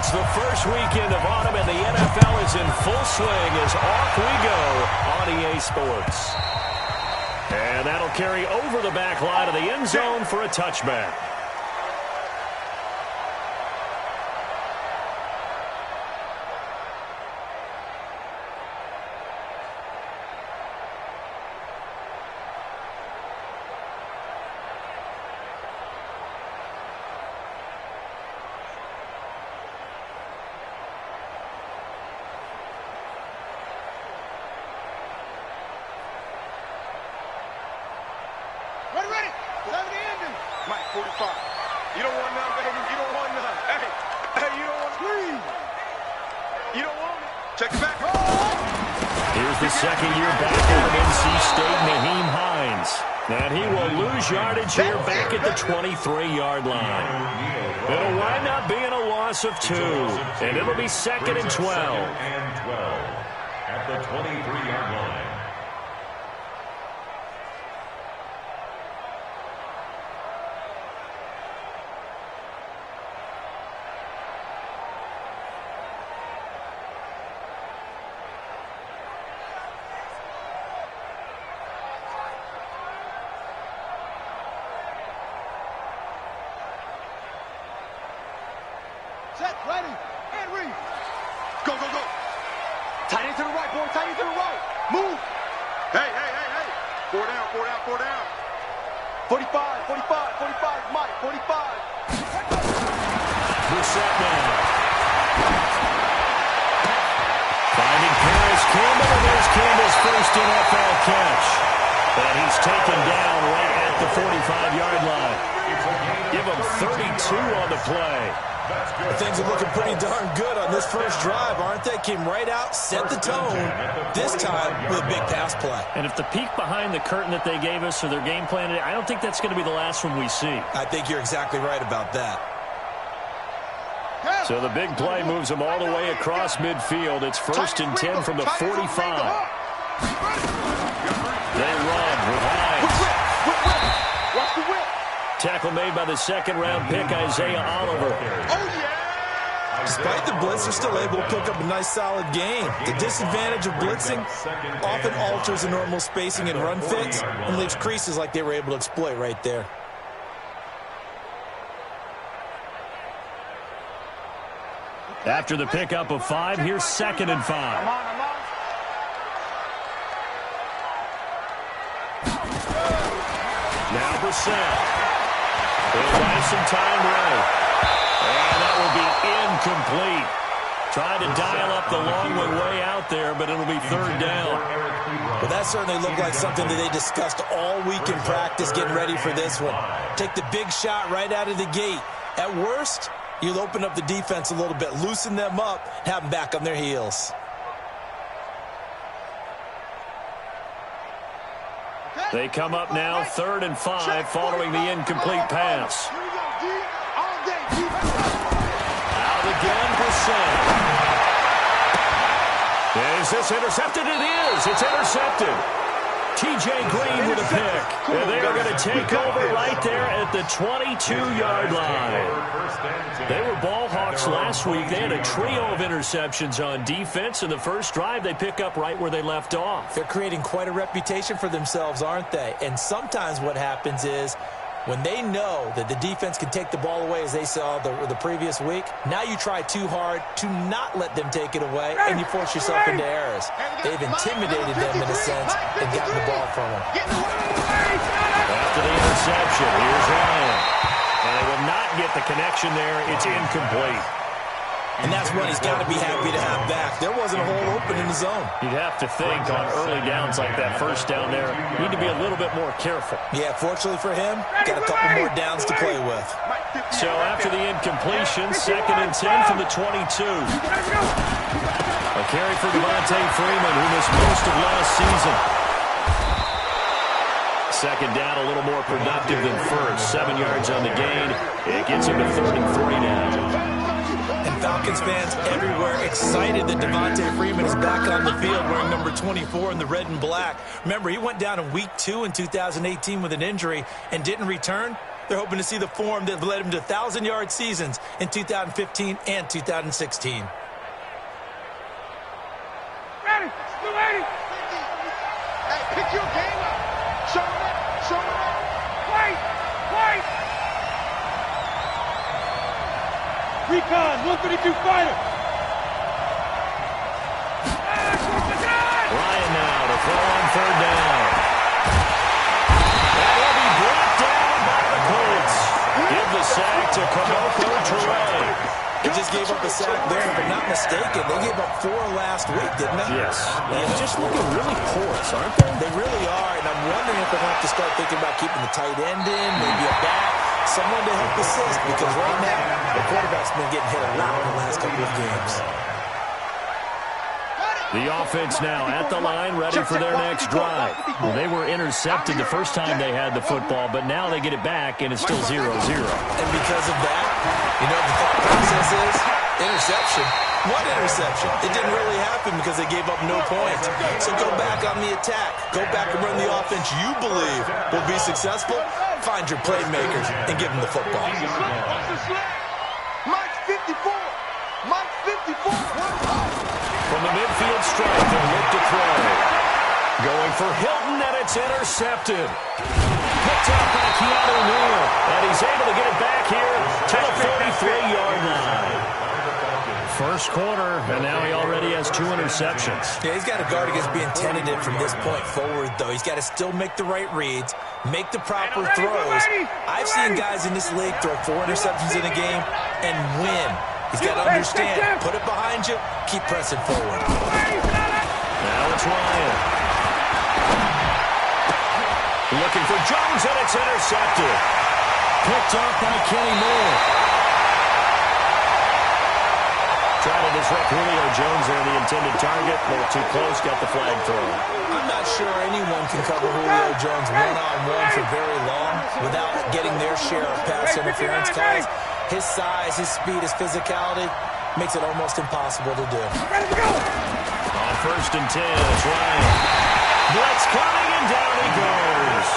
It's the first weekend of autumn, and the NFL is in full swing as off we go on EA Sports. And that'll carry over the back line of the end zone for a touchback. Ready. 70 ending. Mike, 45. You don't want none, baby. You don't want none. Hey, you don't want please. You don't want it. Check it back. Here's the second-year back out of NC State, Naheem Hines. And he will lose yardage here back at the 23-yard line. It'll wind up being a loss of 2. And it'll be second and 12. At the 23-yard line. Set, ready, and read. Go. Tight end to the right, boy. Tight end to the right. Move. Hey. 4 down. 45, Mike, 45. Brissett now. Finding Paris Campbell, and there's Campbell's first NFL catch. And he's taken down right at the 45-yard line. Give him 32 on the play. Things are looking pretty darn good on this first drive, aren't they? Came right out, set the tone, this time with a big pass play. And if the peek behind the curtain that they gave us or their game plan, I don't think that's going to be the last one we see. I think you're exactly right about that. So the big play moves them all the way across midfield. It's first and 10 from the 45. They run with Hines. Watch the whip. Tackle made by the second-round pick, Isaiah Oliver. Oh, yeah. Despite the blitz, they're still able to pick up a nice, solid gain. The disadvantage of blitzing often alters the normal spacing and run fits and leaves creases like they were able to exploit right there. After the pickup of 5, here's second and 5. I'm on. Now Brissett. He'll buy some time right. And that will be incomplete. Trying to dial up the long way out there, but it'll be third down. Well, that certainly looked like something that they discussed all week in practice getting ready for this one. Take the big shot right out of the gate. At worst, you'll open up the defense a little bit, loosen them up, have them back on their heels. They come up now, third and 5, following the incomplete pass. Out again, Brissett. Is this intercepted? It is. It's intercepted. T.J. Green with a pick. And they are going to take over right there at the 22-yard line. They were ball hawks last week. They had a trio of interceptions on defense. In the first drive, they pick up right where they left off. They're creating quite a reputation for themselves, aren't they? And sometimes what happens is when they know that the defense can take the ball away, as they saw the previous week, now you try too hard to not let them take it away, and you force yourself into errors. They've intimidated them in a sense and gotten the ball from them. After the interception, here's Ryan. And they will not get the connection there. It's incomplete. And that's one he's got to be happy to have back. There wasn't a hole open in the zone. You'd have to think on early downs like that first down there, you need to be a little bit more careful. Yeah, fortunately for him, got a couple more downs to play with. So after the incompletion, second and 10 from the 22. A carry for Devontae Freeman, who missed most of last season. Second down, a little more productive than first. 7 yards on the gain. It gets him to third and 3 now. And Falcons fans everywhere excited that Devontae Freeman is back on the field wearing number 24 in the red and black. Remember, he went down in week 2 in 2018 with an injury and didn't return. They're hoping to see the form that led them to 1,000-yard seasons in 2015 and 2016. Ready, still ready. Hey, pick your game up. Show it up, show it up. Wait, wait. Recon, 132 fighter. Ryan now to throw on third down. That will be brought down by the Colts. Give the sack to Kamoko Toure. They just gave up a sack there. If I'm not mistaken, they gave up 4 last week, didn't they? Yes. They're just looking really porous, aren't they? They really are, and I'm wondering if they're going to have to start thinking about keeping the tight end in, maybe a back, someone to help assist, because right now, the quarterback's been getting hit a lot in the last couple of games. The offense now at the line, ready for their next drive. Well, they were intercepted the first time they had the football, but now they get it back, and it's still 0-0. And because of that, you know what the thought process is? Interception. What interception? It didn't really happen because they gave up no points. So go back on the attack. Go back and run the offense you believe will be successful. Find your playmakers and give them the football. Mike 54. Mike 54. From the midfield stripe, they look to throw. Going for Hilton, and it's intercepted. Picked up by Keanu Neal, and he's able to get it back here to the 43-yard line. First quarter, and now he already has 2 interceptions. Yeah, he's got to guard against being tentative from this point forward, though. He's got to still make the right reads, make the proper throws. I've seen guys in this league throw 4 interceptions in a game and win. He's got to understand, put it behind you, keep pressing forward. Now it's Ryan. Looking for Jones, and it's intercepted. Picked off by Kenny Moore. Trying to disrupt Julio Jones there, the intended target. A little too close, got the flag thrown. I'm not sure anyone can cover Julio Jones one-on-one for very long without getting their share of pass interference calls. His size, his speed, his physicality makes it almost impossible to do. On 1st and 10, it's Ryan. Blitz coming, and down he goes.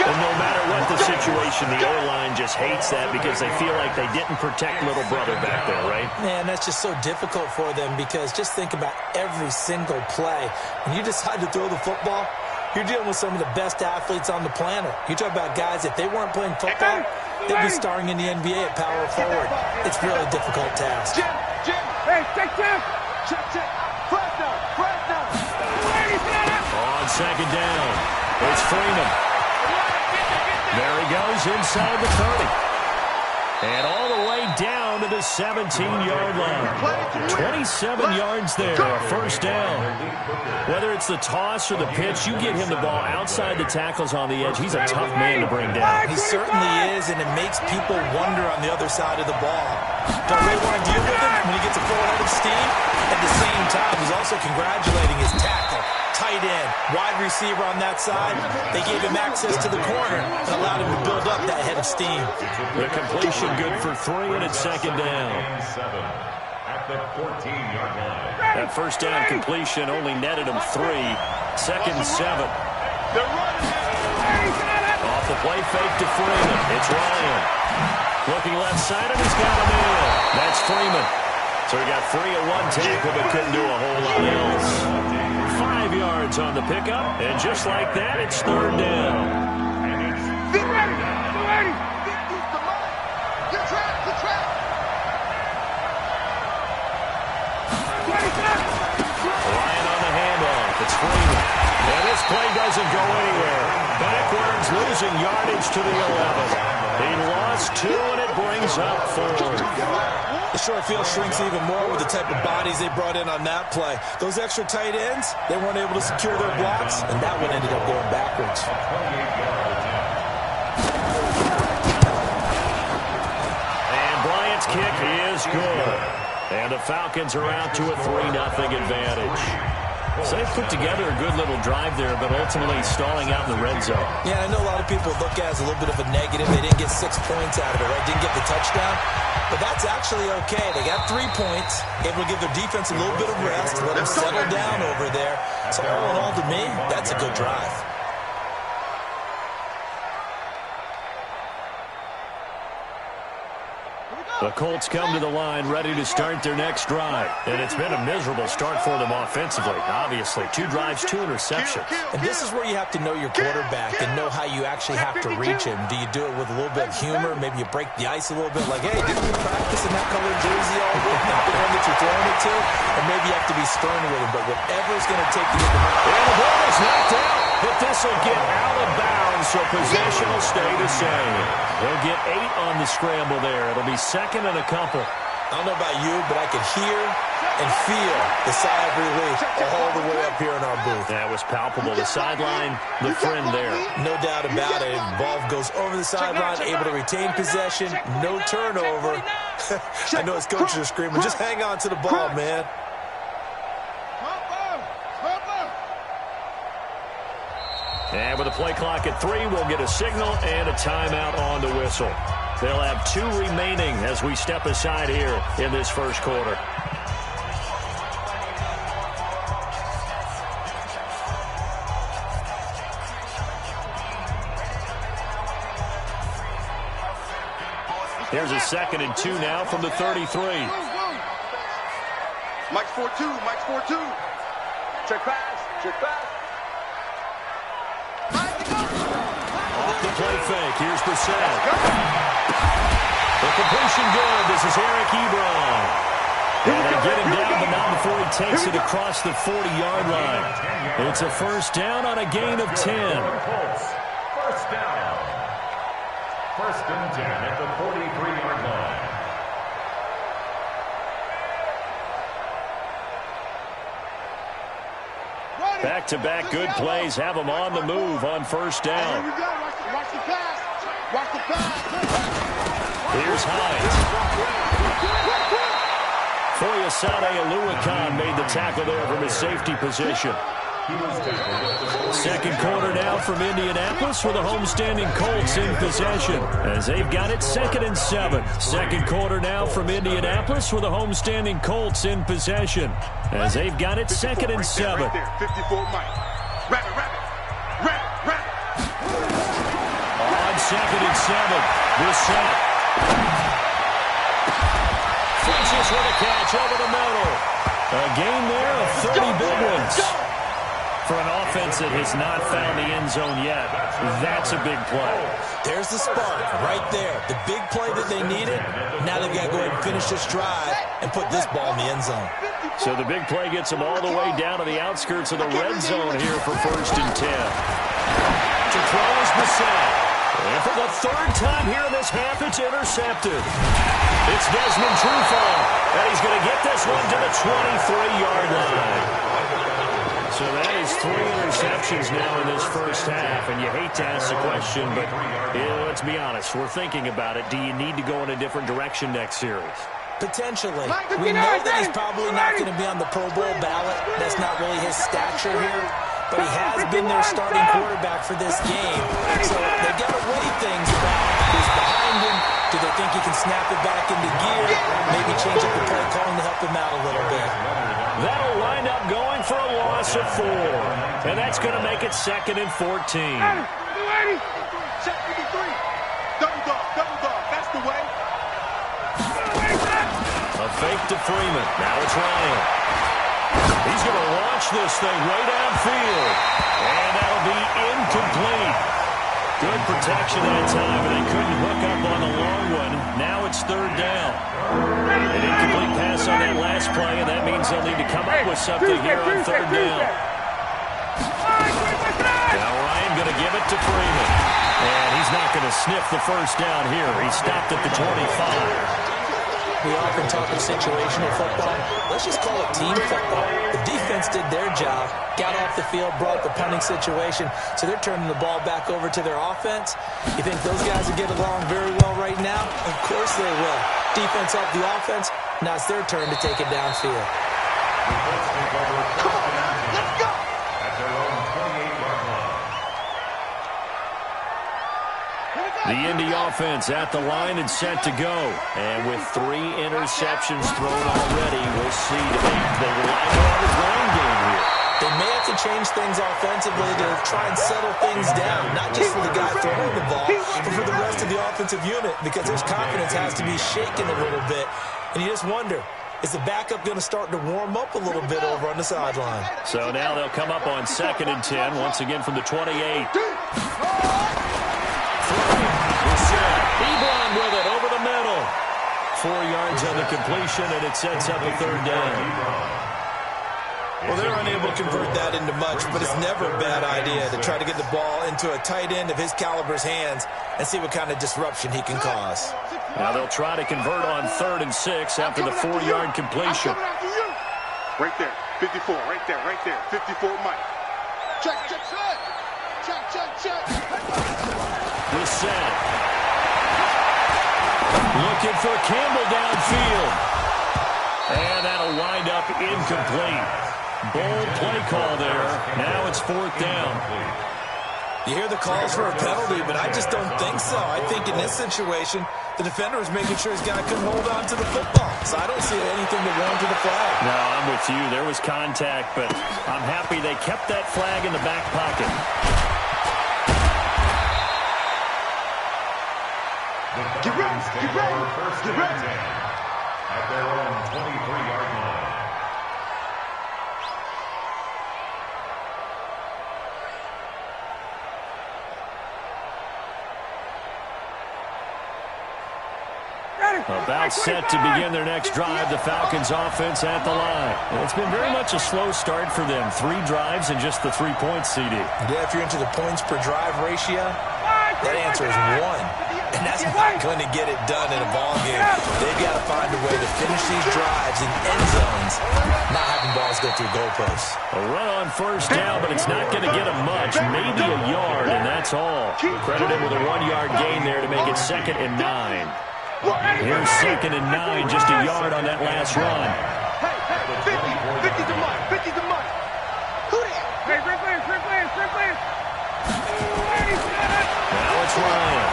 And no matter what the situation, the O-line just hates that because they feel like they didn't protect little brother back there, right? Man, that's just so difficult for them because just think about every single play. When you decide to throw the football, you're dealing with some of the best athletes on the planet. You talk about guys, if they weren't playing football, they'd be starring in the NBA at power forward. It's really a difficult task. Jim, hey, take Jim. Check. Fresno. On 2nd down, it's Freeman. There he goes inside the 30. And all the way down to the 17-yard line. 27 yards there, a 1st down. Whether it's the toss or the pitch, you get him the ball outside the tackles on the edge. He's a tough man to bring down. He certainly is, and it makes people wonder on the other side of the ball. Don't really want to deal with him when he gets a full head of steam. At the same time, he's also congratulating his tackle. Tight end, wide receiver on that side. They gave him access to the corner and allowed him to build up that head of steam. The completion good for 3, and it's 2nd down. At the 14-yard line. That 1st down completion only netted him 3. 2nd and 7. Off the play fake to Freeman. It's Ryan. Looking left side, and he's got a man. That's Freeman. So he got free of 1 tackle, but couldn't do a whole lot else. 5 yards on the pickup, and just like that, it's 3rd down. Get ready. Get track. Ryan on the handoff. It's Freeman. And this play doesn't go anywhere. Backwards, losing yardage to the 11. He lost 2, and it brings up 4. The short field shrinks even more with the type of bodies they brought in on that play. Those extra tight ends, they weren't able to secure their blocks, and that one ended up going backwards. And Bryant's kick is good. And the Falcons are out to a 3-0 advantage. So they put together a good little drive there, but ultimately stalling out in the red zone. Yeah, I know a lot of people look at it as a little bit of a negative. They didn't get 6 points out of it, right? Didn't get the touchdown. But that's actually okay. They got 3 points, able to give their defense a little bit of rest, let them settle down over there. So all in all, to me, that's a good drive. The Colts come to the line ready to start their next drive. And it's been a miserable start for them offensively, obviously. 2 drives, 2 interceptions. And this is where you have to know your quarterback and know how you actually have to reach him. Do you do it with a little bit of humor? Maybe you break the ice a little bit like, hey, didn't you practice in that colored jersey all week, not the one that you're throwing it to? And maybe you have to be stern with him. But whatever's going to take to get the ball. And the ball is knocked out. But this will get out of bounds, so possession will stay the same. They'll get 8 on the scramble there. It'll be second and a couple. I don't know about you, but I could hear and feel the sigh of relief all the way up here in our booth. That was palpable. The sideline, the friend there. No doubt about it. Ball goes over the sideline, able to retain possession, no turnover. I know his coaches are screaming, just hang on to the ball, man. And with the play clock at 3, we'll get a signal and a timeout on the whistle. They'll have 2 remaining as we step aside here in this first quarter. Here's a 2nd and 2 now from the 33. Mike's 4-2. Mike's 4-2. Check pass. Check pass. Off the play fake. Here's Brissett. The completion good. This is Eric Ebron. And they get him down, but not before he takes it across the 40-yard line. It's a first down on a gain of 10. First down. First and 10 at the 43-yard line. Back-to-back good plays have them on the move on first down. Here we go. Watch the pass. Watch the pass. Here's Hines. Foyesade Aluakan made the tackle there from his safety position. Second quarter now from Indianapolis with the homestanding Colts in possession as they've got it 2nd and 7. Second quarter now from Indianapolis with the homestanding Colts in possession as they've got it 2nd and 7. Right there, 54 Mike. Rabbit. On 2nd and 7, Brissett. Francis with a catch over the middle. A gain there of 30 big ones. For an offense that has not found the end zone yet, that's a big play. There's the spark right there. The big play that they needed. Now they've got to go ahead and finish this drive and put this ball in the end zone. So the big play gets them all the way down to the outskirts of the red zone here for first and 10. To throw is Brissett. And for the 3rd time here in this half, it's intercepted. It's Desmond Trufant, and he's going to get this one to the 23-yard line. So that is 3 interceptions now in this first half, and you hate to ask the question, but let's be honest, we're thinking about it. Do you need to go in a different direction next series? Potentially. We know that he's probably not going to be on the Pro Bowl ballot. That's not really his stature here, but he has been their starting quarterback for this game. So they've got to weigh things about who's behind him. Do they think he can snap it back into gear? Maybe change up the play calling to help him out a little bit. That'll wind up going for a loss of 4. And that's going to make it 2nd and 14. Check 53. Double dog. That's the way. A fake to Freeman. Now it's Ryan. He's going to launch this thing way downfield. And that'll be incomplete. Good protection that time, but they couldn't hook up on the long one. Now it's 3rd down. An incomplete pass on that last play, and that means they'll need to come up with something here on 3rd down. Now Ryan going to give it to Freeman. And he's not going to sniff the first down here. He stopped at the 25. We often talk of situational football. Let's just call it team football. The defense did their job, got off the field, brought the punting situation, so they're turning the ball back over to their offense. You think those guys will get along very well right now? Of course they will. Defense helped the offense. Now it's their turn to take it downfield. Come on, let's go. At their own 28-yard line. The Indy offense at the line and set to go. And with 3 interceptions thrown already, we'll see if they rely more on the ground game here. They They may have to change things offensively to try and settle things down, not just for the guy throwing the ball, but for the rest of the offensive unit, because his confidence has to be shaken a little bit. And you just wonder, is the backup going to start to warm up a little bit over on the sideline? So now they'll come up on 2nd and 10, once again from the 28. Ebron with it over the middle. 4 yards on the completion, and it sets up a 3rd down. Well, they're unable to convert that into much, but it's never a bad idea to try to get the ball into a tight end of his caliber's hands and see what kind of disruption he can cause. Now they'll try to convert on 3rd and 6 after the 4-yard completion. Right there, 54, right there, 54 Mike. Check. Reset. Looking for Campbell downfield. And that'll wind up incomplete. Bold play call there. Now it's 4th down. You hear the calls for a penalty, but I just don't think so. I think in this situation, the defender was making sure his guy couldn't hold on to the football. So I don't see anything to warrant to the flag. No, I'm with you. There was contact, but I'm happy they kept that flag in the back pocket. Get ready. At their own 23-yard line. About set to begin their next drive, the Falcons offense at the line. It's been very much a slow start for them. 3 drives and just the 3 points, CD. Yeah, if you're into the points per drive ratio, that answer is 1. And that's not going to get it done in a ball game. They've got to find a way to finish these drives in end zones, not having balls go through goalposts. A run on 1st down, but it's not going to get them much. Maybe a yard, and that's all. Credited with a 1-yard gain there to make it 2nd and 9. Here's 2nd and 9, just a yard on that last run. Hey, 50 to Mike, 50 to Mike. Who that? Hey, free players. Now it's Ryan.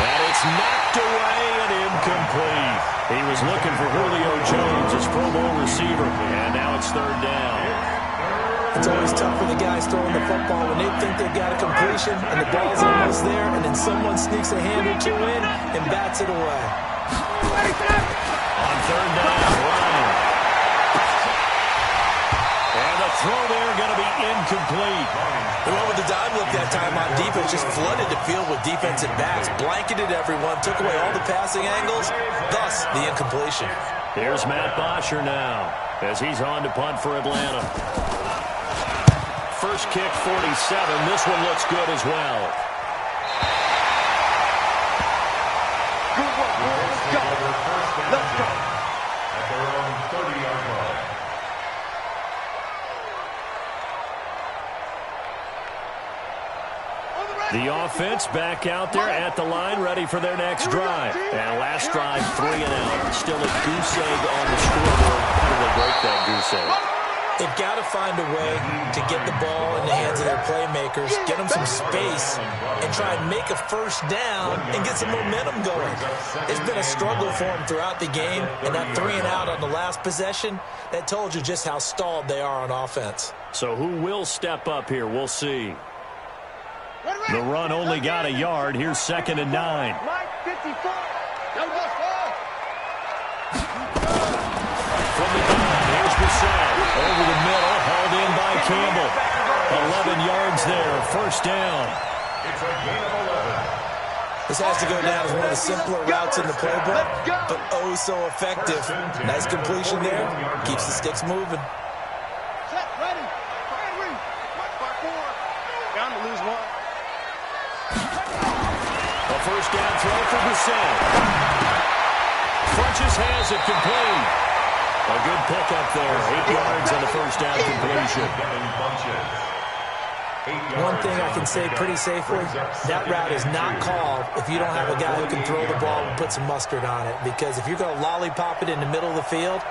And it's knocked away and incomplete. He was looking for Julio Jones, his Pro Bowl receiver, and now it's 3rd down. It's always tough for the guys throwing the football when they think they've got a completion and the ball's almost there, and then someone sneaks a hand or 2 in and bats it away. On 3rd down, Ryan. And the throw there going to be incomplete. They went with the dime look that time on defense, just flooded the field with defensive backs, blanketed everyone, took away all the passing angles, thus the incompletion. Here's Matt Bosher now as he's on to punt for Atlanta. First kick, 47. This one looks good as well. Good work, boys. Let's go. At their own 30-yard line. The offense back out there at the line, ready for their next drive. And last drive, 3 and out. Still a goose egg on the scoreboard. How do they break that goose egg? They've got to find a way to get the ball in the hands of their playmakers, get them some space, and try and make a 1st down and get some momentum going. It's been a struggle for them throughout the game, and that 3 and out on the last possession, that told you just how stalled they are on offense. So who will step up here? We'll see. The run only got a yard. Here's 2nd and 9. Mike, 54. From the gun, here's Brissett. Over the middle, hauled in by Campbell. 11 yards there, 1st down. It's a gain of 11. This has to go down as one of the simpler routes in the playbook, but oh so effective. Nice completion there. Keeps the sticks moving. Set, ready. By 4. Bound to lose 1. A 1st down throw for Brissett. Funches has it complete. A good pickup there. 8 yards on the 1st down completion. One thing I can say pretty safely, that route is not called if you don't have a guy who can throw the ball and put some mustard on it. Because if you're going to lollipop it in the middle of the field,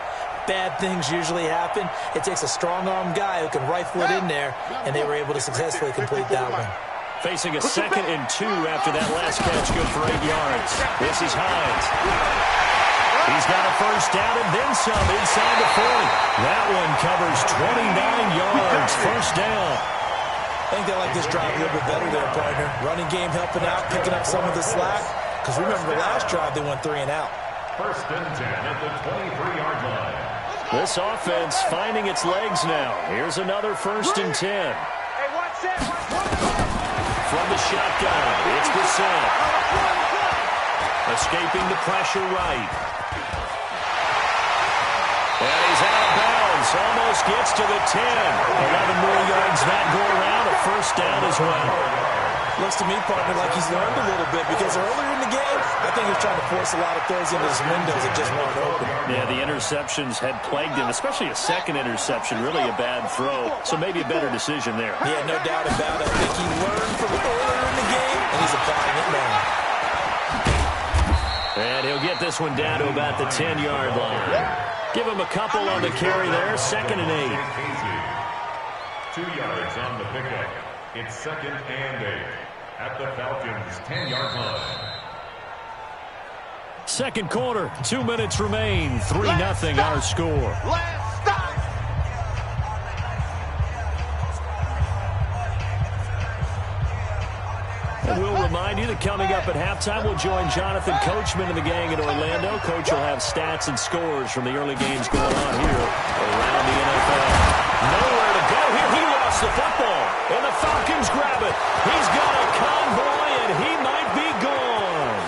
bad things usually happen. It takes a strong-armed guy who can rifle it in there, and they were able to successfully complete that one. Facing a 2nd and 2 after that last catch, good for 8 yards. This is Hines. He's got a first down and then some inside the 40. That one covers 29 yards. First down. I think they like this drive a little bit better there, partner. Running game helping out, picking up some of the slack. Because remember, the last drive they went 3 and out. First and 10 at the 23-yard line. This offense finding its legs now. Here's another first and 10. Hey, watch that. From the shotgun, it's Brissett. Escaping the pressure right. And he's out of bounds. Almost gets to the 10. 11 more yards that go around. A first down as well. Looks to me, partner, like he's learned a little bit because earlier in the game, I think he was trying to force a lot of throws into his windows that just weren't open. Yeah, the interceptions had plagued him, especially a second interception. Really a bad throw, so maybe a better decision there. Yeah, no doubt about it. I think he learned from earlier in the game, and he's applying it now. And he'll get this one down to about the 10-yard line. Give him a couple on the carry there, second and 8. 2 yards on the pickup. It's second and 8 at the Falcons' 10-yard line. Second quarter, 2 minutes remain. 3-0 our score. Last stop. And we'll remind you that coming up at halftime, we'll join Jonathan Coachman and the gang in Orlando. Coach will have stats and scores from the early games going on here around the NFL. Nowhere to go here. He lost the football, and the Falcons grab it. He's got a convoy, and he might be gone.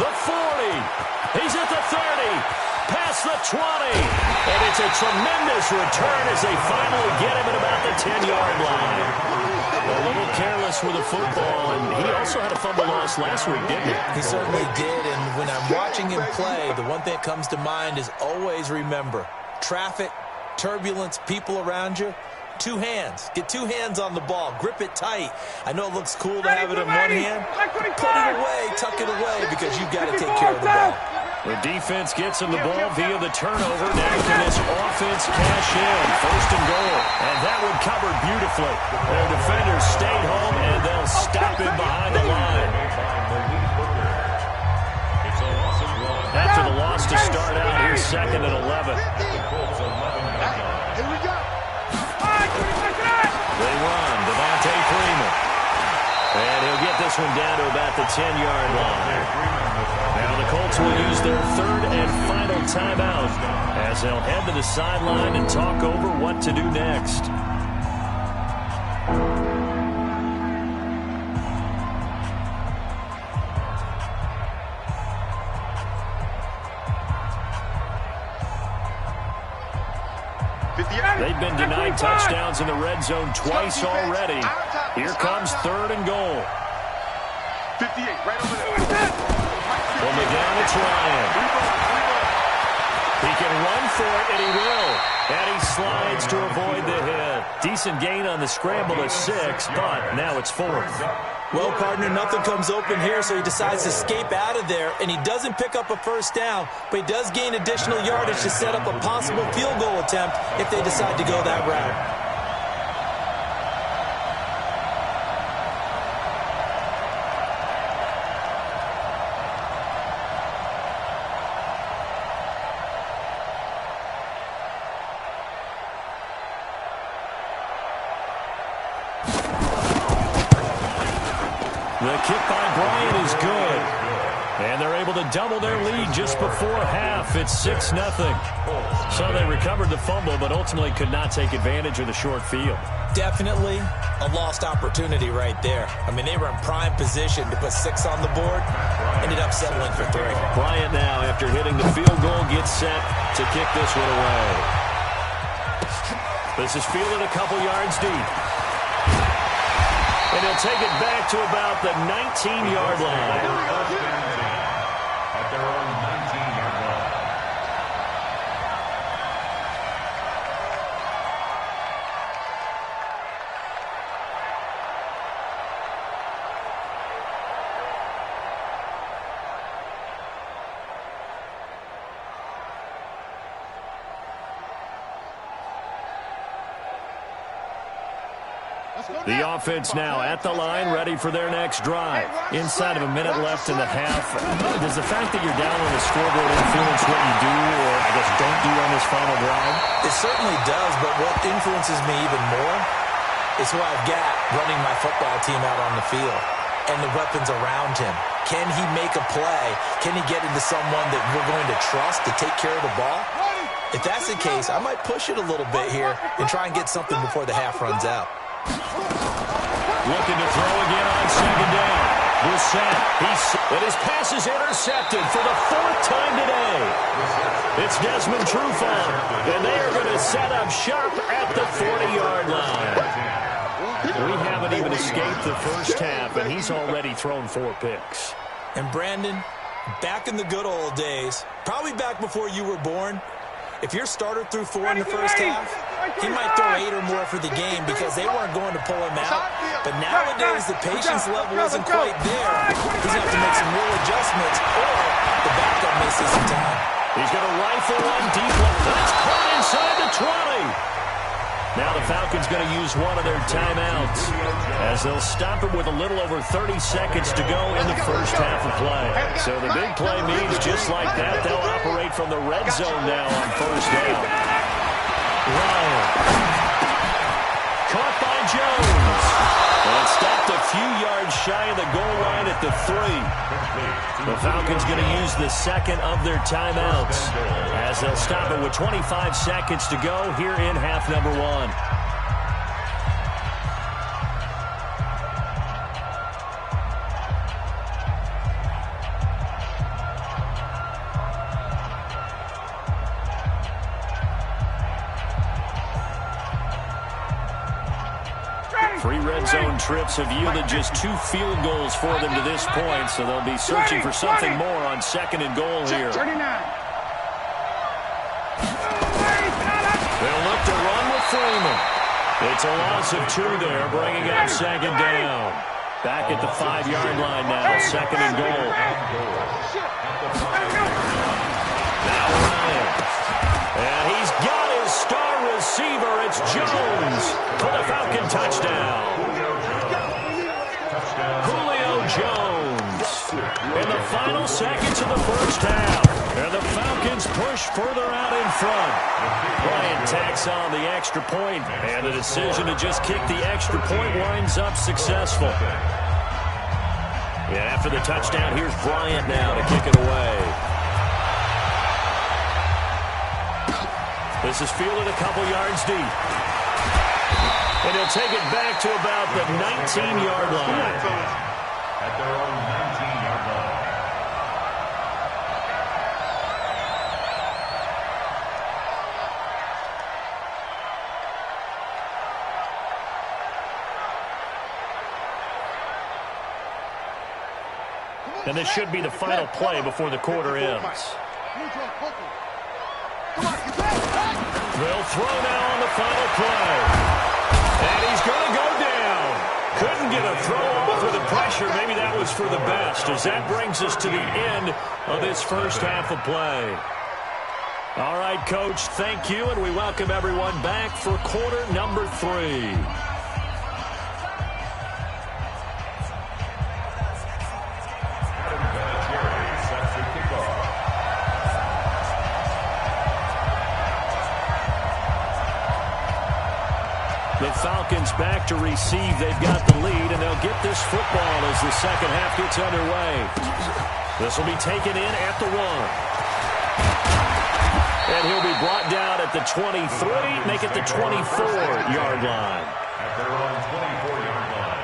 The 40. He's at the 30. Past the 20. And it's a tremendous return as they finally get him at about the 10-yard line. A little careless with the football, and he also had a fumble loss last week, didn't he? He certainly did, and when I'm watching him play, the one thing that comes to mind is always remember, traffic, turbulence, people around you, 2 hands. Get 2 hands on the ball. Grip it tight. I know it looks cool to have it in one hand. Put it away, tuck it away, because you've got to take care of the ball. The defense gets him the ball via the turnover. Now can this offense cash in? First and goal. And that one covered beautifully. Their defenders stayed home, and they'll stop him behind the line. After the loss to start out, here's second and 11. Here we go. They run. Devontae Freeman. And he'll get this one down to about the 10-yard line. Now the Colts will use their third and final timeout as they'll head to the sideline and talk over what to do next. They've been denied touchdowns in the red zone twice already. Here comes third and goal. 58, right over there. From the down, it's Ryan. He can run for it, and he will. And he slides to avoid the hit. Decent gain on the scramble of 6, but now it's 4th. Well, partner, nothing comes open here, so he decides to escape out of there, and he doesn't pick up a first down, but he does gain additional yardage to set up a possible field goal attempt if they decide to go that route. The kick by Bryant is good. And they're able to double their lead just before half. It's 6-0. So they recovered the fumble, but ultimately could not take advantage of the short field. Definitely a lost opportunity right there. I mean, they were in prime position to put 6 on the board. Ended up settling for 3. Bryant now, after hitting the field goal, gets set to kick this one away. This is fielded a couple yards deep. And he'll take it back to about the 19-yard line. At their own 19-yard line. The offense now at the line, ready for their next drive. Inside of a minute left in the half. Does the fact that you're down on the scoreboard influence what you do, or I guess don't do on this final drive? It certainly does, but what influences me even more is who I've got running my football team out on the field and the weapons around him. Can he make a play? Can he get into someone that we're going to trust to take care of the ball? If that's the case, I might push it a little bit here and try and get something before the half runs out. Looking to throw again on second down. And his pass is intercepted for the fourth time today. It's Desmond Trufant, and they are going to set up shop at the 40-yard line. We haven't even escaped the first half, and he's already thrown 4 picks. And Brandon, back in the good old days, probably back before you were born, if your starter threw 4 in the first half, he might throw 8 or more for the game because they weren't going to pull him out. But nowadays, the patience level isn't quite there. He's going to have to make some real adjustments, or the backup may see some time. He's going to rifle one deep left. That's caught inside the 20. Now the Falcons going to use one of their timeouts as they'll stop it with a little over 30 seconds to go in the first half of play. So the big play means just like that, they'll operate from the red zone now on first down. Ryan. Caught by Jones. And stopped a few yards shy of the goal line at the 3. The Falcons going to use the second of their timeouts as they'll stop it with 25 seconds to go here in half number 1. Three red zone trips have yielded just 2 field goals for them to this point, so they'll be searching for something more on second and goal here. They'll look to run with Freeman. It's a loss of 2 there, bringing up second down. Back at the 5-yard line now, second and goal. Now Ryan. And he's got his star receiver. It's Jones for the Falcon touchdown. Julio Jones in the final seconds of the first half. And the Falcons push further out in front. Bryant tacks on the extra point, and the decision to just kick the extra point winds up successful. Yeah, after the touchdown, here's Bryant now to kick it away. This is fielded a couple yards deep. And he'll take it back to about the 19-yard line. At their own 19-yard line. And this should be the final play before the quarter ends. They'll throw now on the final play. And he's going to go down. Couldn't get a throw off with the pressure. Maybe that was for the best, as that brings us to the end of this first half of play. All right, Coach, thank you, and we welcome everyone back for quarter number 3. The Falcons back to receive. They've got the lead, and they'll get this football as the second half gets underway. This will be taken in at the 1. And he'll be brought down at the 23, make it the 24-yard line. At their own 24-yard line.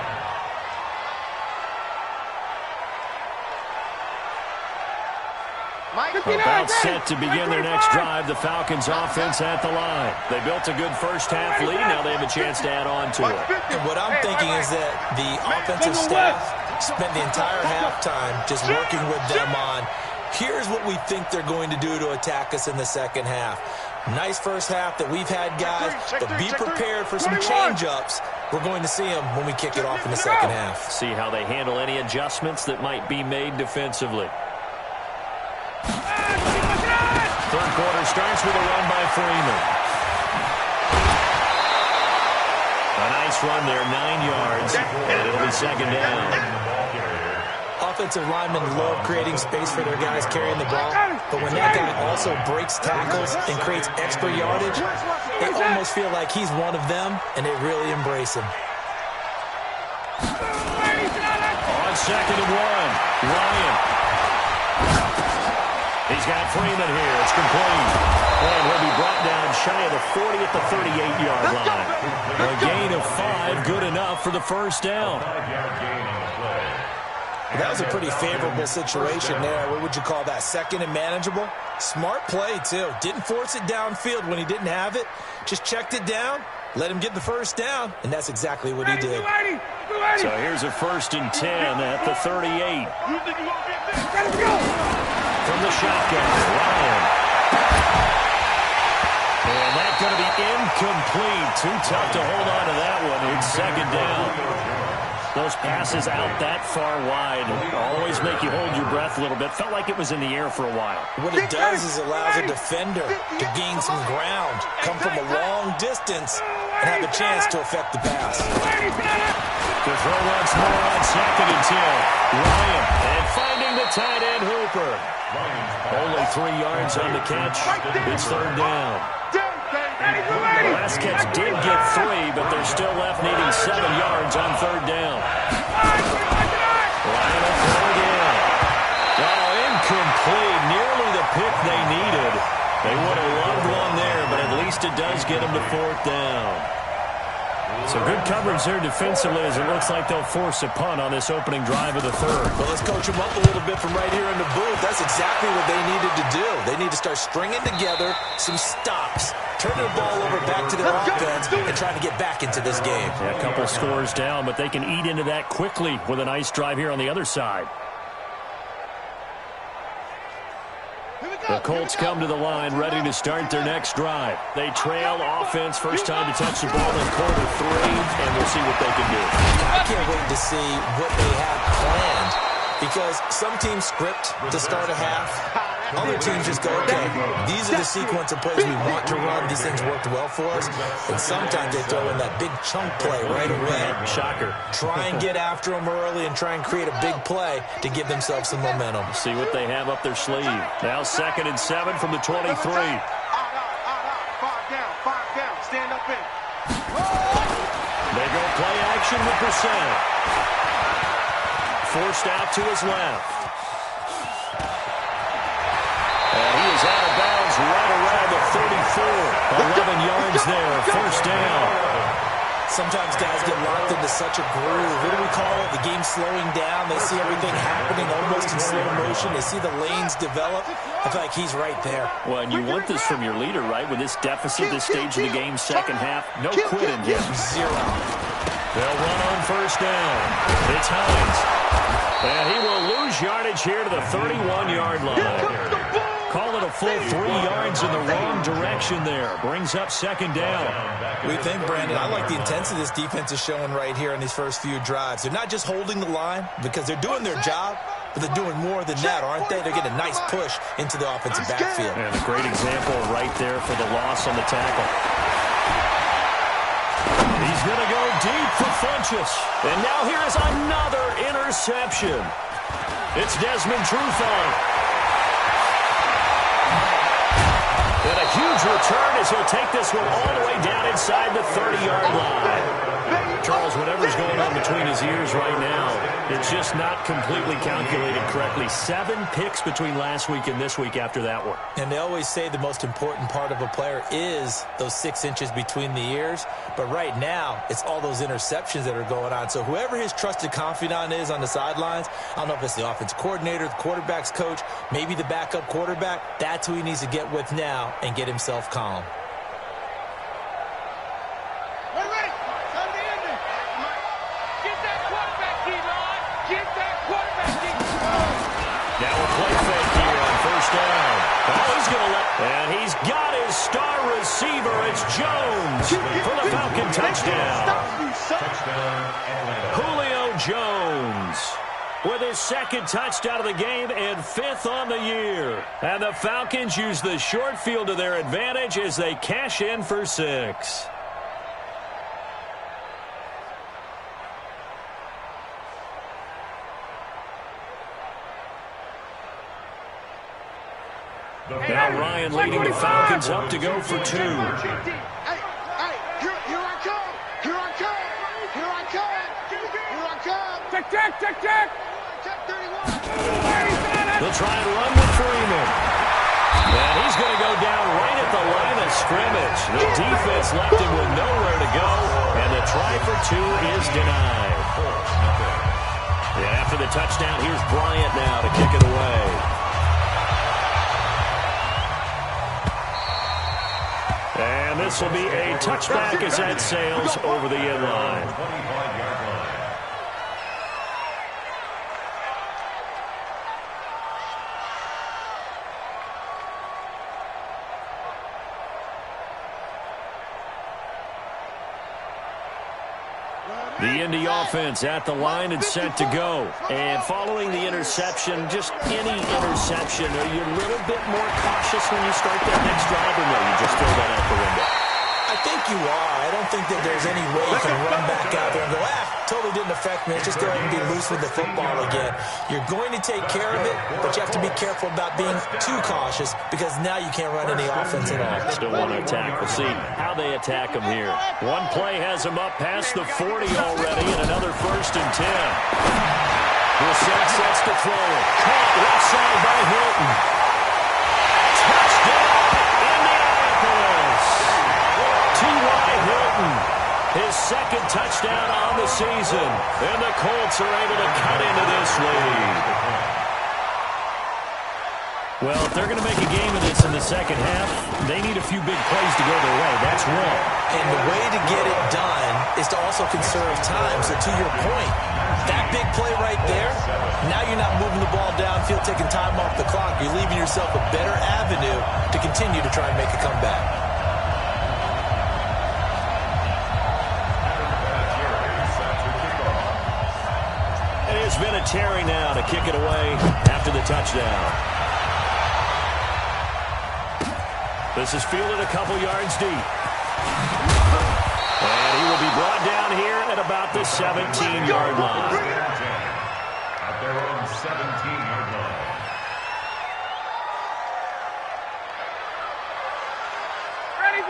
About set to begin their next drive, the Falcons offense at the line. They built a good first half lead. Now they have a chance to add on to it. And what I'm thinking is that the offensive staff spent the entire halftime just working with them on, here's what we think they're going to do to attack us in the second half. Nice first half that we've had, guys, but be prepared for some change-ups. We're going to see them when we kick it off in the second half. See how they handle any adjustments that might be made defensively. Third quarter starts with a run by Freeman. A nice run there, 9 yards, and it'll be second down. Offensive linemen love creating space for their guys carrying the ball, but when that guy also breaks tackles and creates extra yardage, they almost feel like he's one of them, and they really embrace him. On 2nd and 1, Ryan. He's got Freeman here. It's complete. And he'll be brought down shy of the 40 at the 38-yard line. A gain of 5, good enough for the first down. That was a pretty favorable situation there. What would you call that? 2nd and manageable? Smart play, too. Didn't force it downfield when he didn't have it. Just checked it down, let him get the first down, and that's exactly what he did. So here's a 1st and 10 at the 38. From the shotgun, Ryan. And that's going to be incomplete. Too tough to hold on to that one. It's 2nd down. Those passes out that far wide always make you hold your breath a little bit. Felt like it was in the air for a while. What it does is allows a defender to gain some ground, come from a long distance, and have a chance to affect the pass. To throw once more on 2nd and 10. Ryan, and finding the tight end Hooper. Only 3 yards on the catch. It's 3rd down. The last catch did get 3, but they're still left needing 7 yards on 3rd down. Ryan will throw again. Oh, incomplete. Nearly the pick they needed. They would have loved one there, but at least it does get them to 4th down. So good coverage there defensively as it looks like they'll force a punt on this opening drive of the 3rd. Well, let's coach them up a little bit from right here in the booth. That's exactly what they needed to do. They need to start stringing together some stops, turning the ball over back to their offense, and trying to get back into this game. Yeah, a couple scores down, but they can eat into that quickly with a nice drive here on the other side. The Colts come to the line ready to start their next drive. They trail offense, first time to touch the ball in quarter 3, and we'll see what they can do. I can't wait to see what they have planned, because some teams script to start a half. Other teams just go, okay, these are the sequence of plays we want to run. These things worked well for us. And sometimes they throw in that big chunk play right away. Shocker. Try and get after them early and try and create a big play to give themselves some momentum. See what they have up their sleeve. Now 2nd and 7 from the 23. 5 down. Stand up in. They go play action with Brissett. Forced out to his left. And he is out of bounds right around the 34. 11 yards there, first down. Sometimes guys get locked into such a groove. What do we call it? The game slowing down. They see everything happening almost in slow motion. They see the lanes develop. I feel like he's right there. Well, and you want this from your leader, right? With this deficit, this stage of the game, second half, no quitting him. 0. They'll run on first down. It's Hines. And he will lose yardage here to the 31-yard line. Call it a full 3 yards in the wrong direction there. Brings up second down. We think, Brandon, I like the intensity this defense is showing right here in these first few drives. They're not just holding the line because they're doing their job, but they're doing more than that, aren't they? They're getting a nice push into the offensive backfield. And a great example right there for the loss on the tackle. He's going to go deep for Funchess. And now here is another interception. It's Desmond Trufant. And a huge return as he'll take this one all the way down inside the 30-yard line. Charles, whatever's going on between his ears right now, it's just not completely calculated correctly. 7 picks between last week and this week after that one. And they always say the most important part of a player is those 6 inches between the ears. But right now, it's all those interceptions that are going on. So whoever his trusted confidant is on the sidelines, I don't know if it's the offense coordinator, the quarterback's coach, maybe the backup quarterback, that's who he needs to get with now and get himself calm. Now a play fake here on first down. Oh, he's going to let... And he's got his star receiver. It's Jones for the Falcon touchdown. Julio Jones with his 2nd touchdown of the game and 5th on the year. And the Falcons use the short field to their advantage as they cash in for 6. Now Ryan leading the Falcons up to go for 2. Hey, here I come. Here I come. Here I come. Here I come. Check. Check 31. They'll try and run with Freeman. And he's going to go down right at the line of scrimmage. The defense left him with nowhere to go, and the try for 2 is denied. Yeah, after the touchdown, here's Bryant now to kick it away. And this will be a touchback as that sails over the end line. 25-yard line. The Indy offense at the line and set to go. And following the interception, just any interception, are you a little bit more cautious when you start that next drive, or no, you just throw that out the window? I think you are. I don't think that there's any way you can run back out there and go, totally didn't affect me. Let's just go ahead and be loose with the football again. You're going to take care of it, but you have to be careful about being too cautious because now you can't run any offense at all. Still want to attack. We'll see how they attack him here. One play has him up past the 40 already, and another 1st and 10. Brissett sets to throw it. Caught left side by Hilton. Touchdown, Indianapolis. T.Y. Hilton, his 2nd touchdown on the season, and the Colts are able to cut into this lead. Well, if they're going to make a game of this in the second half, they need a few big plays to go their way. That's one. And the way to get it done is to also conserve time. So to your point, that big play right there, now you're not moving the ball downfield, taking time off the clock. You're leaving yourself a better avenue to continue to try and make a comeback. It's Vinatieri now to kick it away after the touchdown. This is fielded a couple yards deep. And he will be brought down here at about the 17-yard line. At their own 17-yard line.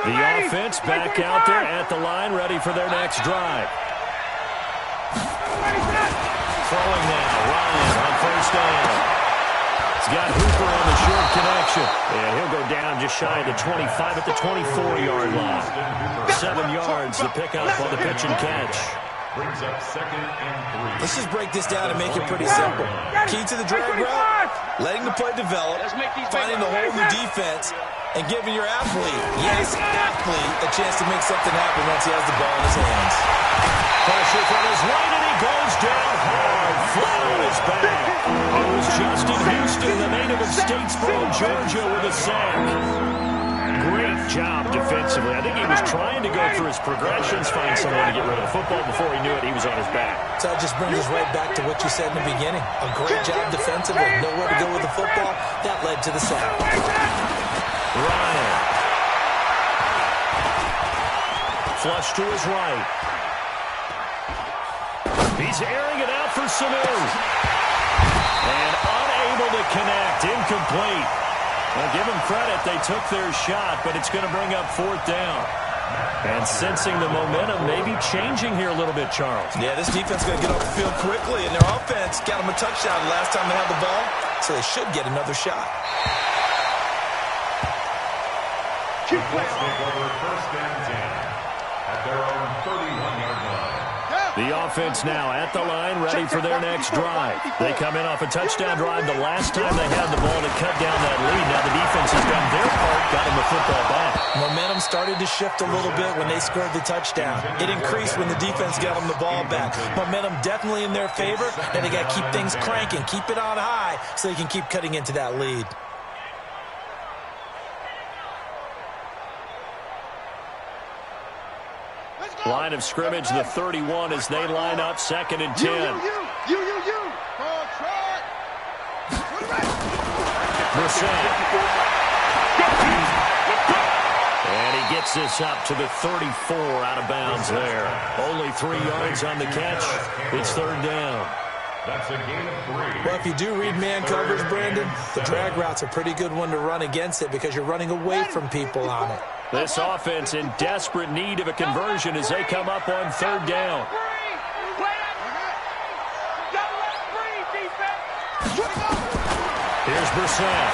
The offense back out there at the line, ready for their next drive. Throwing now, Ryan on 1st down. He's got Hooper on the short connection. And he'll go down just shy of the 25 at the 24-yard line. 7 yards, the pickup on the pitch and catch. Brings up 2nd and 3. Let's just break this down and make it pretty simple. Key to the drag route, letting the play develop, finding the hole in the defense, and giving your athlete a chance to make something happen once he has the ball in his hands. Pressure from his right, and he goes down hard, flat on his back. It was Justin Houston, the native of Statesboro, Georgia, with a sack. Great job defensively. I think he was trying to go through his progressions, find someone to get rid of the football. Before he knew it, he was on his back. So that just brings us right back to what you said in the beginning. A great job defensively, nowhere to go with the football. That led to the sack. Ryan. Flush to his right. He's airing it out for Sanu. And unable to connect. Incomplete. Well, give them credit. They took their shot, but it's going to bring up 4th down. And sensing the momentum maybe changing here a little bit, Charles. Yeah, this defense is going to get off the field quickly, and their offense got them a touchdown last time they had the ball, so they should get another shot. The Colts take over 1st and 10 at their own 31-yard line. The offense now at the line, ready for their next drive. They come in off a touchdown drive the last time they had the ball to cut down that lead. Now the defense has done their part, got them the football back. Momentum started to shift a little bit when they scored the touchdown. It increased when the defense got them the ball back. Momentum definitely in their favor, and they got to keep things cranking, keep it on high so they can keep cutting into that lead. Line of scrimmage, the 31 as they line up, 2nd and 10. Brissett. And he gets this up to the 34 out of bounds there. Only 3 yards on the catch. It's 3rd down. That's a gain of 3. Well, if you do read man coverage, Brandon, the drag route's a pretty good one to run against it because you're running away from people on it. This offense in desperate need of a conversion as they come up on 3rd down. Here's Brissett.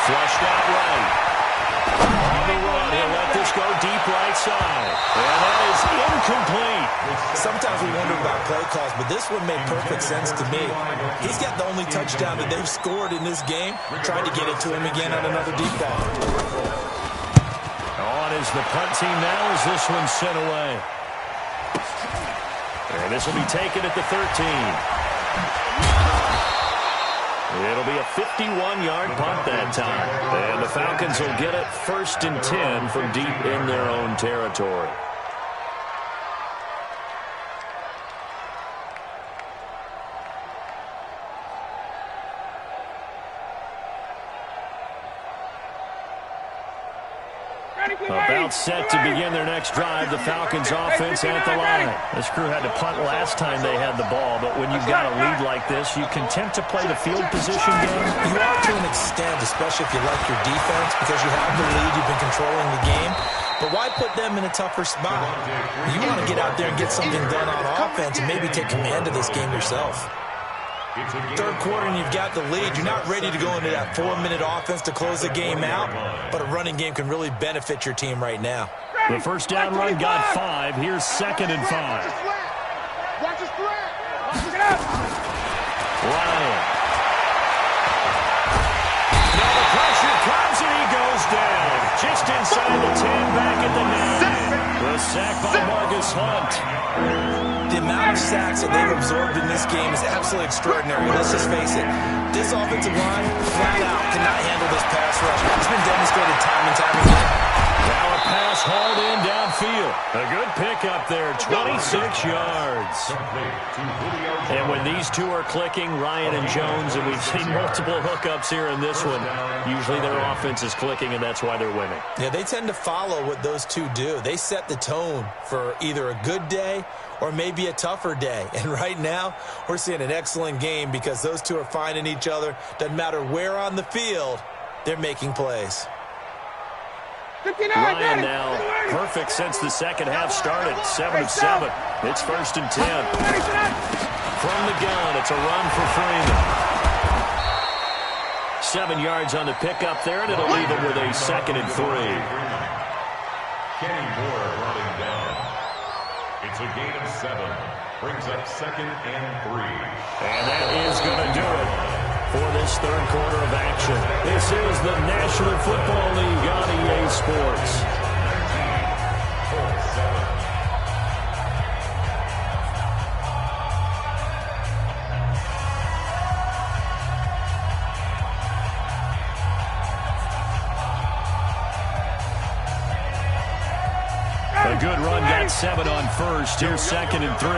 Flushed out right. On the run, he'll let this go deep right side. And that is incomplete. Sometimes we wonder about play calls, but this one made perfect sense to me. He's got the only touchdown that they've scored in this game. Tried to get it to him again on another deep ball. On is the punt team now as this one's sent away. And this will be taken at the 13. It'll be a 51-yard punt that time. And the Falcons will get it 1st and 10 from deep in their own territory. About set to begin their next drive, the Falcons offense at the line. This crew had to punt last time they had the ball, but when you've got a lead like this, you can tempt to play the field position game. You are to an extent, especially if you like your defense, because you have the lead, you've been controlling the game. But why put them in a tougher spot? You want to get out there and get something done on offense and maybe take command of this game yourself. 3rd quarter and you've got the lead. You're not ready to go into that 4-minute offense to close the game out, but a running game can really benefit your team right now. The 1st down run got 5. Here's 2nd and 5. Watch the slant. Ryan. Now the pressure comes and he goes down. Just inside the 10, back at the 9. The sack by Marcus Hunt. The amount of sacks that they've absorbed in this game is absolutely extraordinary. Let's just face it. This offensive line, flat out, cannot handle this pass rush. It's been demonstrated time and time again. Now a pass hauled in downfield. A good pickup there, 26 yards. And when these two are clicking, Ryan and Jones, and we've seen multiple hookups here in this one, usually their offense is clicking, and that's why they're winning. Yeah, they tend to follow what those two do. They set the tone for either a good day or maybe a tougher day. And right now, we're seeing an excellent game because those two are finding each other. Doesn't matter where on the field, they're making plays. Ryan now perfect since the second half started. 7 of 7. It's 1st and 10. From the gun, it's a run for Freeman. 7 yards on the pickup there, and it'll leave him with a 2nd and 3. Kenny Moore brought him down. It's a gain of 7. Brings up 2nd and 3. And that is going to do it for this 3rd quarter of action. This is the National Football League on EA Sports. A good run, got 7 on 1st. Here's 2nd and 3.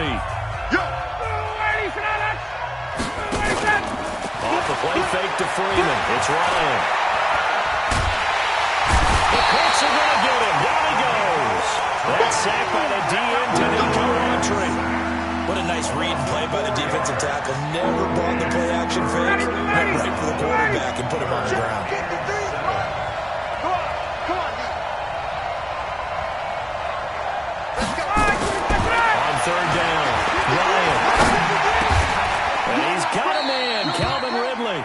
Off the play fake to Freeman. It's Ryan. The Colts are going to get him. Down he goes. That's sacked by the DN to Nico Autry. What a nice read and play by the defensive tackle. Never brought the play action fake. Went right for the quarterback and put him on the ground. On 3rd down, Ryan. And he's got a man, Calvin Ridley.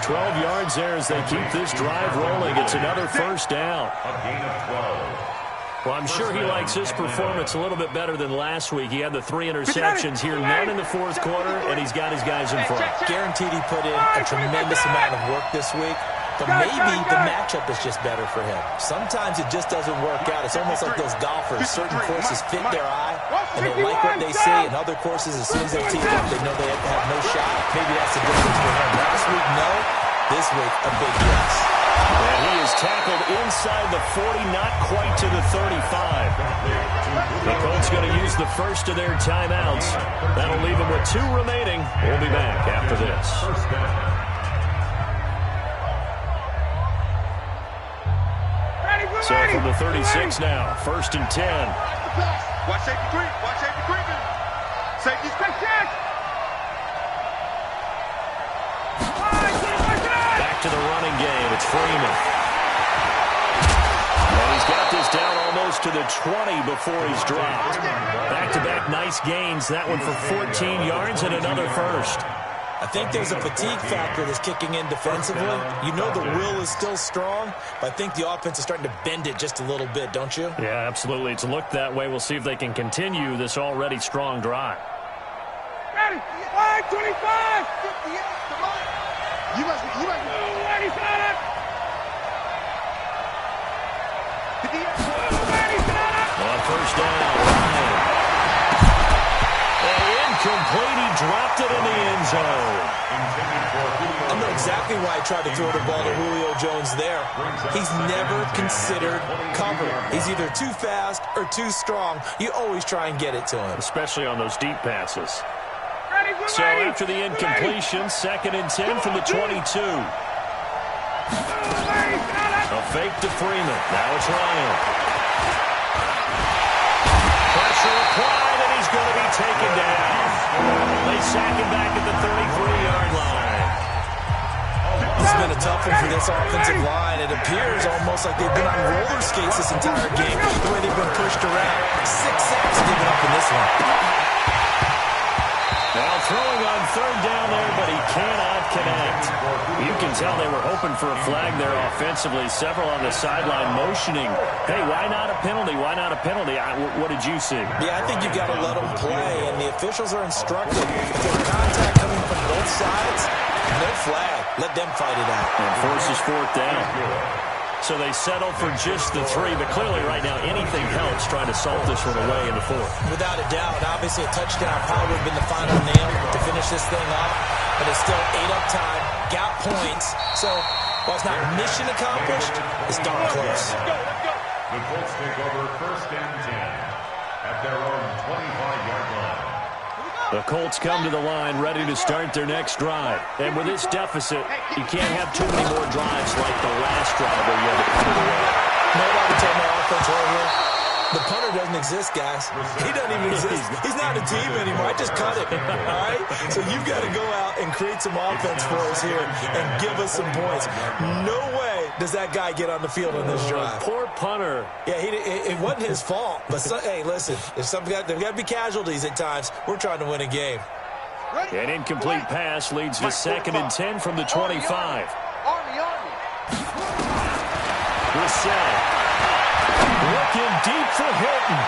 12 yards there as they keep this drive rolling. It's another 1st down. A gain of 12. Well, I'm sure he likes his performance a little bit better than last week. He had the 3 interceptions here, none in the 4th quarter, and he's got his guys in front. Guaranteed he put in a tremendous amount of work this week, but maybe the matchup is just better for him. Sometimes it just doesn't work out. It's almost like those golfers. Certain courses fit their eye, and they like what they see, and other courses, as soon as they tee up, they know they have no shot. Maybe that's the difference for him. Last week, no. This week, a big yes. And he is tackled inside the 40, not quite to the 35. The Colts going to use the first of their timeouts. That'll leave them with 2 remaining. We'll be back after this. So from the 36 now, 1st and 10. Watch safety creep. Watch safety creeping. Safety's quick check. Freeman. And he's got this down almost to the 20 before he's dropped. Back-to-back nice gains. That one for 14 yards and another first. I think there's a fatigue factor that's kicking in defensively. You know the will is still strong, but I think the offense is starting to bend it just a little bit, don't you? Yeah, absolutely. It's looked that way. We'll see if they can continue this already strong drive. Ready? 25! 58, come on. You must be. Ready, set up! 58. Ready, set up! On first down, Ryan. And incomplete. He dropped it in the end zone. I know exactly why he tried to throw the ball to Julio Jones there. He's never considered cover. He's either too fast or too strong. You always try and get it to him. Especially on those deep passes. Ready, So after the incompletion, 2nd and 10 from the 22. Ready, set up! A fake to Freeman. Now it's Ryan. Pressure applied, and he's going to be taken down. They sack him back at the 33-yard line. It's been a tough one for this offensive line. It appears almost like they've been on roller skates this entire game, the way they've been pushed around. 6 sacks given up in this one. Now throwing on third down there, but he cannot connect. You can tell they were hoping for a flag there offensively. Several on the sideline motioning. Hey, why not a penalty? Why not a penalty? What did you see? Yeah, I think you've got to let them play, and the officials are instructed. If there's contact coming from both sides, no flag. Let them fight it out. And forces fourth down. So they settle for just the 3, but clearly right now anything helps trying to salt this one away in the 4th. Without a doubt, obviously a touchdown probably would have been the final nail to finish this thing off, but it's still 8 up time, got points, so while it's not mission accomplished, it's darn close. The Colts take over 1st and 10 at their own 25-yard line. The Colts come to the line ready to start their next drive. And with this deficit, you can't have too many more drives like the last drive where you had to put it away. Nobody told my offense right here. The punter doesn't exist, guys. He doesn't even exist. He's not a team anymore. I just cut it, all right? So you've got to go out and create some offense for us here and give us some points. No way does that guy get on the field in this drive. Poor punter. Yeah, it wasn't his fault. But, hey, listen, there's got to be casualties at times. We're trying to win a game. An incomplete pass leads to 2nd and 10 from the 25. Army. Brissett. Looking deep for Hilton.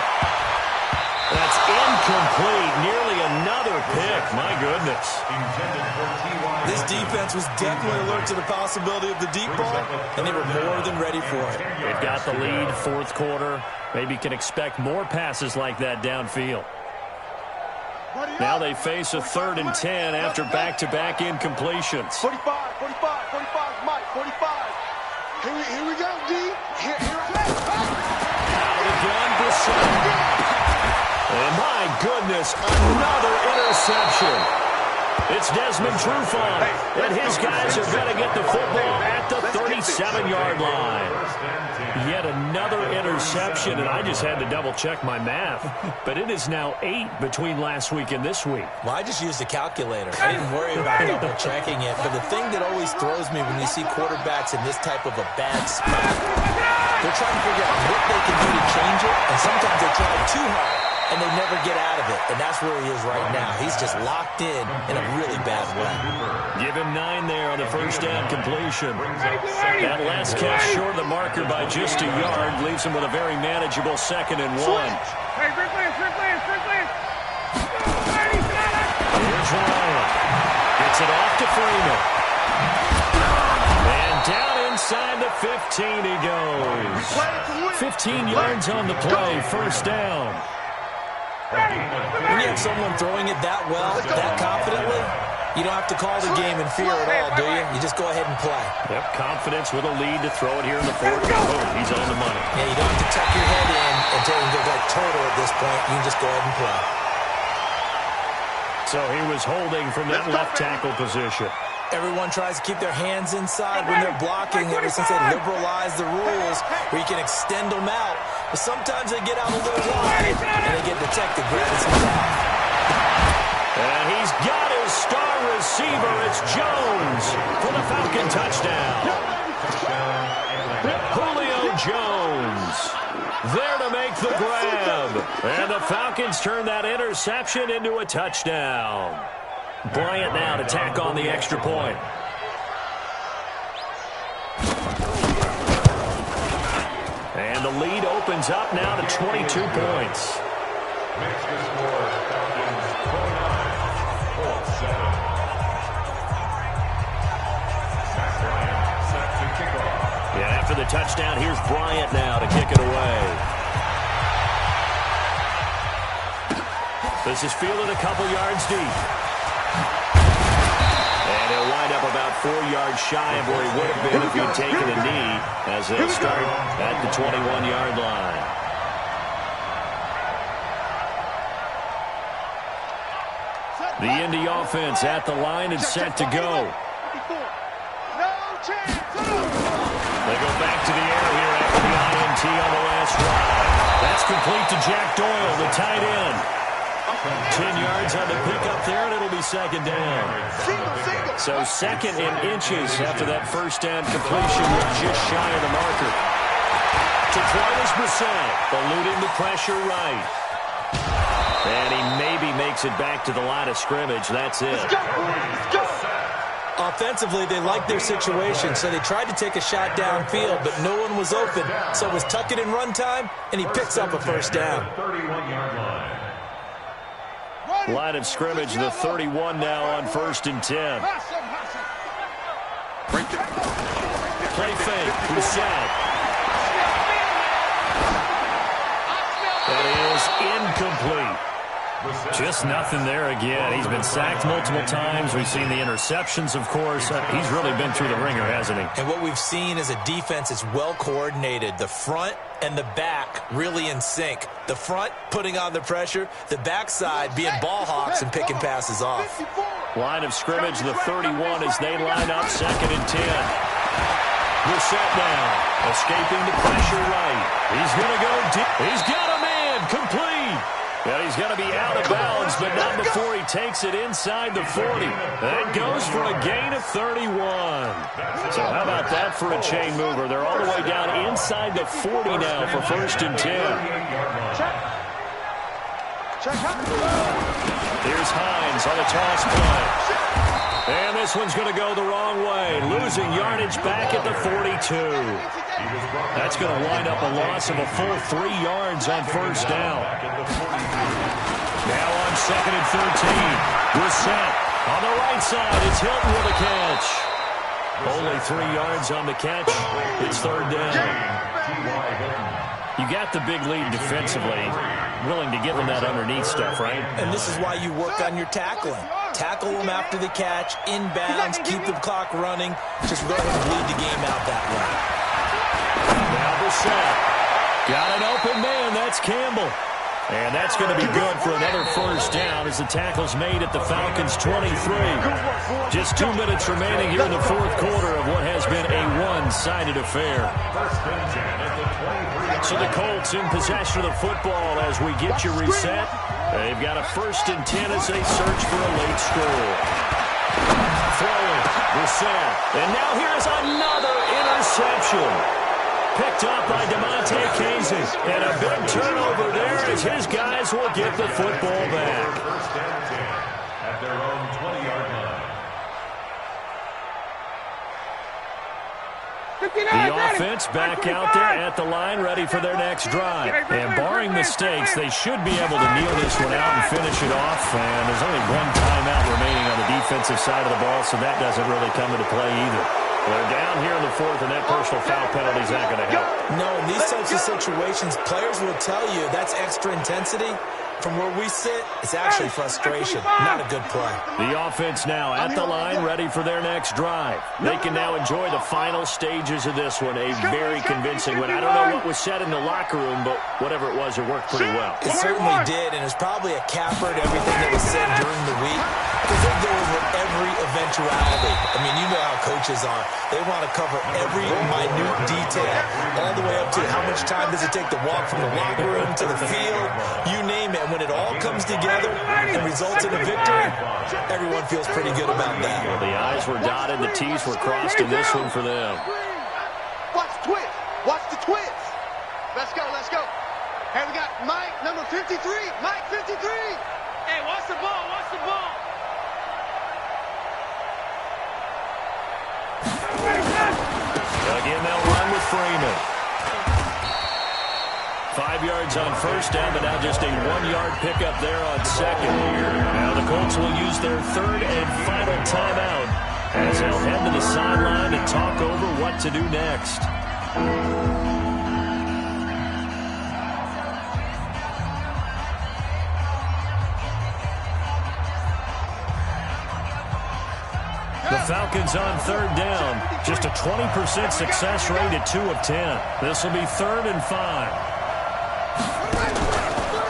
That's incomplete. Nearly another pick. My goodness. This defense was definitely alert to the possibility of the deep ball, and they were more than ready for it. They've got the lead, 4th quarter. Maybe can expect more passes like that downfield. Now they face a 3rd and 10 after back-to-back incompletions. 45, Mike, 45. Here we go, D. Here Again, Brissett. And my goodness, another interception. It's Desmond Trufant, and his guys are going to get the football at the 37-yard line. Yet another interception, and I just had to double-check my math. But it is now 8 between last week and this week. Well, I just used a calculator. I didn't worry about double-checking it. But the thing that always throws me when you see quarterbacks in this type of a bad spot, they're trying to figure out what they can do to change it, and sometimes they try too hard, and they never get out of it. And that's where he is right now. He's just locked in a really bad way. Give him 9 there on the first down completion. That last catch short of the marker by just a yard leaves him with a very manageable 2nd and 1. Hey, Strickland. Here's Ryan. Gets it off to Freeman. And down inside the 15 he goes. 15 yards on the play, first down. When you have someone throwing it that well, that confidently, you don't have to call the game in fear at all, do you? You just go ahead and play. Yep, confidence with a lead to throw it here in the 4th. Boom, he's on the money. Yeah, you don't have to tuck your head in and tell him to go like total at this point. You can just go ahead and play. So he was holding from that left tackle position. Everyone tries to keep their hands inside when they're blocking ever since they liberalized the rules where you can extend them out. But sometimes they get out a little wide and they get detected grabbing some top. And he's got his star receiver. It's Jones for the Falcon touchdown. there to make the grab. And the Falcons turn that interception into a touchdown. Bryant now to tack on the extra point. And the lead opens up now to 22 points. Makes the score Falcons 29, Colts 7. Matt Bryant set to kick off. Yeah, after the touchdown, here's Bryant now to kick it away. This is fielded a couple yards deep. And he'll wind up about 4 yards shy of where he would have been if he'd taken a knee, as they'll start at the 21-yard line. The Indy offense at the line and set to go. They go back to the air here after the INT on the last drive. That's complete to Jack Doyle, the tight end. 10 yards on the pickup there, and it'll be second down. So second in inches after that first down completion, just shy of the marker. To throw is Brissett, eluding the pressure right. And he maybe makes it back to the line of scrimmage. That's it. Let's go. Offensively, they liked their situation, so they tried to take a shot downfield, but no one was open. So it was tuck it in run time, and he picks up a first down. 31-yard line. Line of scrimmage, the 31 now on 1st and 10. Play fake, Brissett. That is incomplete. Just nothing there again. He's been sacked multiple times. We've seen the interceptions, of course. He's really been through the ringer, hasn't he? And what we've seen is a defense that's well coordinated. The front and the back really in sync. The front putting on the pressure, the backside being ball hawks and picking passes off. Line of scrimmage, the 31 as they line up 2nd and 10. Brissett now, escaping the pressure right. He's going to go deep. He's got a man, complete. Well, he's going to be out of bounds, but not before he takes it inside the 40. That goes for a gain of 31. So how about that for a chain mover? They're all the way down inside the 40 now for 1st and 10. Here's Hines on the toss play. And this one's going to go the wrong way, losing yardage back at the 42. That's going to wind up a loss of a full 3 yards on 1st down. Now on 2nd and 13. Brissett on the right side. It's Hilton with a catch. Only 3 yards on the catch. It's 3rd down. You got the big lead defensively. Willing to give them that underneath stuff, right? And this is why you work on your tackling. Tackle them after the catch, inbounds, keep the clock running. Just go ahead and bleed the game out that way. Now Brissett. Got an open man. That's Campbell. And that's going to be good for another 1st down as the tackle's made at the Falcons' 23. Just 2 minutes remaining here in the 4th quarter of what has been a one-sided affair. So the Colts in possession of the football as we get you reset. They've got a 1st and 10 as they search for a late score. Throwing, Brissett. And now here's another interception. Picked up by DeMonte Casey. And a big turnover there as his guys will get the football back. 1st and 10 at their own 20-yard line. The offense back out there at the line, ready for their next drive. And barring mistakes, they should be able to kneel this one out and finish it off. And there's only 1 timeout remaining on the defensive side of the ball, so that doesn't really come into play either. They're down here in the 4th, and that personal foul penalty is not going to help. No, in these types of situations, players will tell you that's extra intensity. From where we sit, it's actually frustration, not a good play. The offense now at the line, ready for their next drive. They can now enjoy the final stages of this one, a very convincing one. I don't know what was said in the locker room, but whatever it was, it worked pretty well. It certainly did, and it's probably a capper to everything that was said during the week, because they go over every eventuality. I mean, you know how coaches are. They want to cover every minute detail, all the way up to how much time does it take to walk from the locker room to the field, you name it. And when it all comes together and results in a victory, everyone feels pretty good about that. Well, the I's were dotted, the T's were crossed in this one for them. Watch the twist. Watch the twist. Let's go, let's go. Mike, number 53. Mike, 53. Hey, watch the ball. Watch the ball. Again, they'll run with Freeman. 5 yards on first down, but now just a 1-yard pickup there on second. Now the Colts will use their third and final timeout as they'll head to the sideline and talk over what to do next. The Falcons on third down. Just a 20% success rate at 2 of 10. This will be 3rd and 5.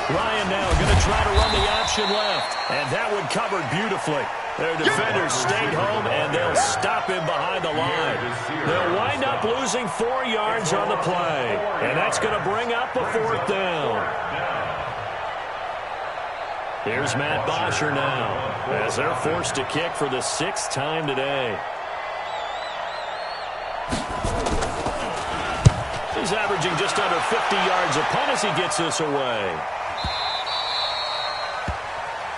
Ryan now going to try to run the option left. And that one covered beautifully. Their defenders stayed home, and they'll stop him behind the line. They'll wind up losing 4 yards on the play. And that's going to bring up a 4th down. Here's Matt Bosher now as they're forced to kick for the 6th time today. He's averaging just under 50 yards a punt as he gets this away.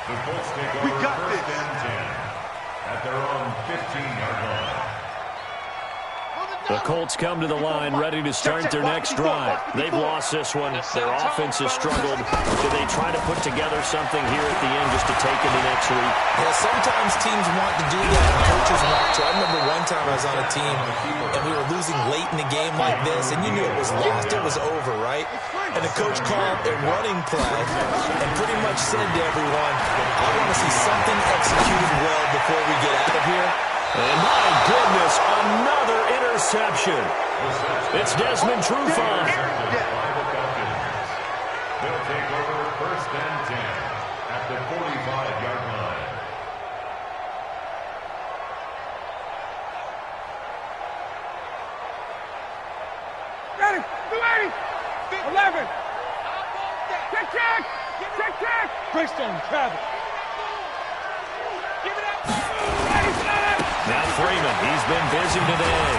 The Colts take over first and 10 at their own 15-yard line. The Colts come to the line ready to start their next drive. They've lost this one. Their offense has struggled. Do they try to put together something here at the end just to take into next week? Yeah, sometimes teams want to do that and coaches want to. I remember one time I was on a team and we were losing late in the game like this, and you knew it was lost. It was over, right? And the coach called a running play and pretty much said to everyone, I want to see something executed well before we get out of here. And my goodness, another interception. It's Desmond Trufant. They'll take over first and 10 at the 45-yard line. Ready. 280. 11. Check. Check. Greystone, travel. Give it up. Ready, set. Now Freeman, he's been busy today.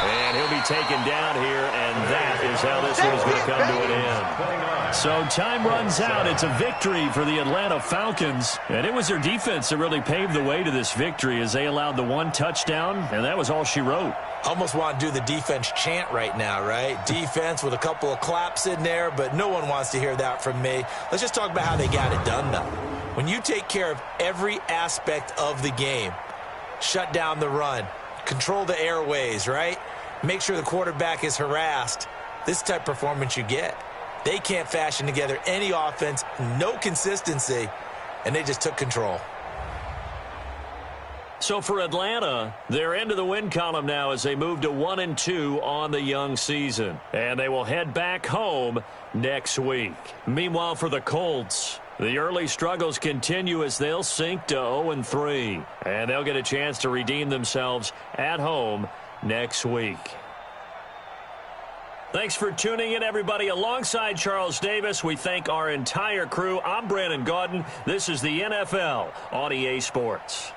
And he'll be taken down here, and that is how this one is going to come to an end. So time runs out. It's a victory for the Atlanta Falcons. And it was their defense that really paved the way to this victory as they allowed the 1 touchdown, and that was all she wrote. Almost want to do the defense chant right now, right? Defense with a couple of claps in there, but no one wants to hear that from me. Let's just talk about how they got it done, though. When you take care of every aspect of the game, shut down the run, control the airways, right? Make sure the quarterback is harassed. This type of performance you get. They can't fashion together any offense, no consistency, and they just took control. So for Atlanta, they're into the win column now as they move to 1-2 on the young season. And they will head back home next week. Meanwhile, for the Colts, the early struggles continue as they'll sink to 0-3. And they'll get a chance to redeem themselves at home next week. Thanks for tuning in, everybody. Alongside Charles Davis, we thank our entire crew. I'm Brandon Gaudin. This is the NFL on EA Sports.